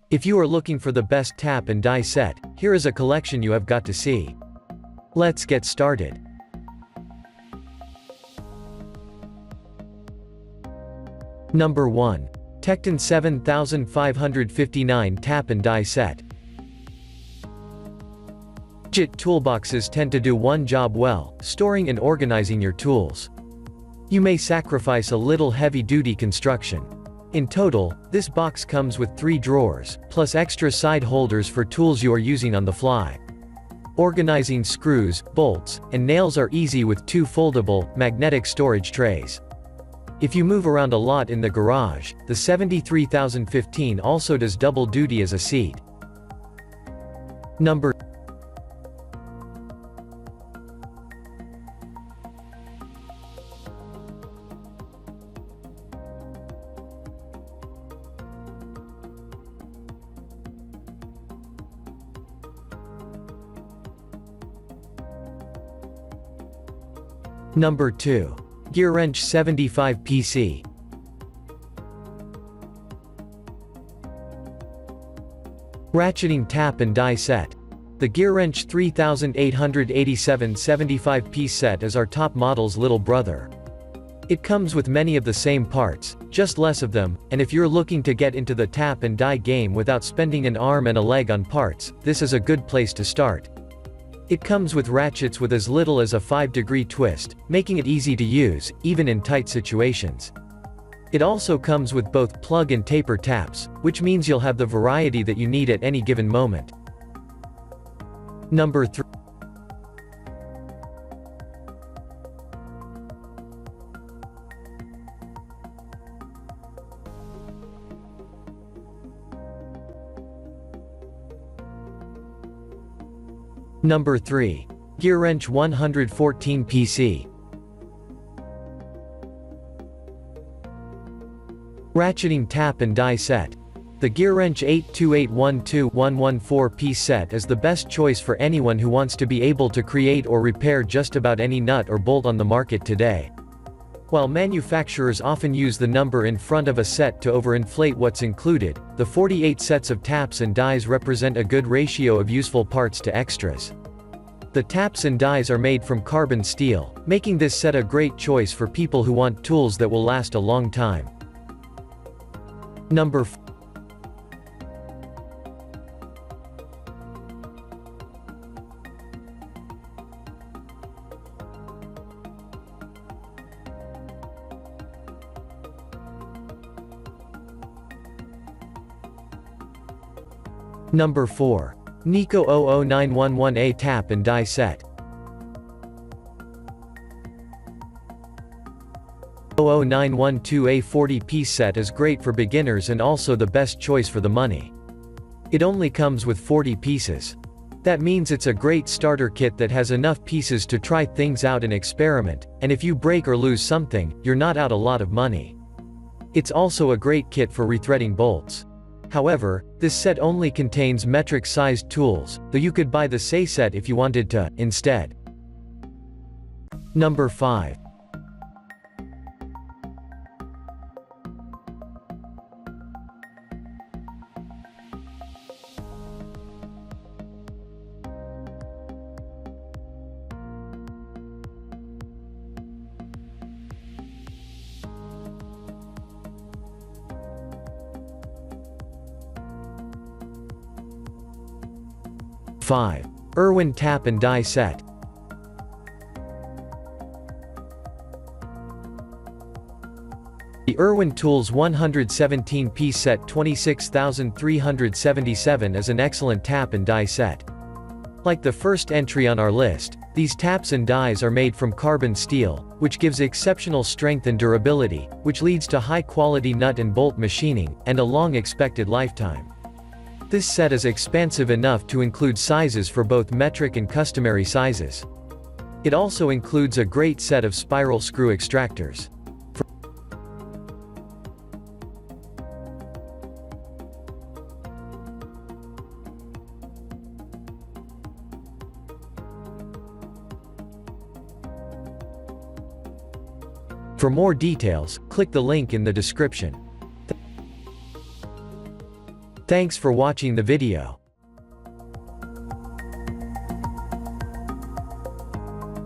If you are looking for the best tap and die set, here is a collection you have got to see. Let's get started. Number 1. TEKTON 7559 Tap and Die Set. Ratchet toolboxes tend to do one job well, storing and organizing your tools. You may sacrifice a little heavy-duty construction. In total, this box comes with 3 drawers, plus extra side holders for tools you are using on the fly. Organizing screws, bolts, and nails are easy with 2 foldable, magnetic storage trays. If you move around a lot in the garage, the 73015 also does double duty as a seat. Number 2. GEARWRENCH 75 PC. Ratcheting tap and die set. The GEARWRENCH 3887 75-piece set is our top model's little brother. It comes with many of the same parts, just less of them, and if you're looking to get into the tap and die game without spending an arm and a leg on parts, this is a good place to start. It comes with ratchets with as little as a 5-degree twist, making it easy to use, even in tight situations. It also comes with both plug and taper taps, which means you'll have the variety that you need at any given moment. Number 3. Number 3. GEARWRENCH 114 PC. Ratcheting tap and die set. The GEARWRENCH 82812-114-piece set is the best choice for anyone who wants to be able to create or repair just about any nut or bolt on the market today. While manufacturers often use the number in front of a set to overinflate what's included, the 48 sets of taps and dies represent a good ratio of useful parts to extras. The taps and dies are made from carbon steel, making this set a great choice for people who want tools that will last a long time. Number 4. Number 4. Nico 00911A Tap and Die Set. 00912A 40-piece set is great for beginners and also the best choice for the money. It only comes with 40 pieces. That means it's a great starter kit that has enough pieces to try things out and experiment, and if you break or lose something, you're not out a lot of money. It's also a great kit for rethreading bolts. However, this set only contains metric-sized tools, though you could buy the SAY set if you wanted to, instead. Number 5. IRWIN Tap and Die Set. The IRWIN Tools 117-piece set 26377 is an excellent tap and die set. Like the first entry on our list, these taps and dies are made from carbon steel, which gives exceptional strength and durability, which leads to high-quality nut and bolt machining, and a long expected lifetime. This set is expansive enough to include sizes for both metric and customary sizes. It also includes a great set of spiral screw extractors. For more details, click the link in the description. Thanks for watching the video.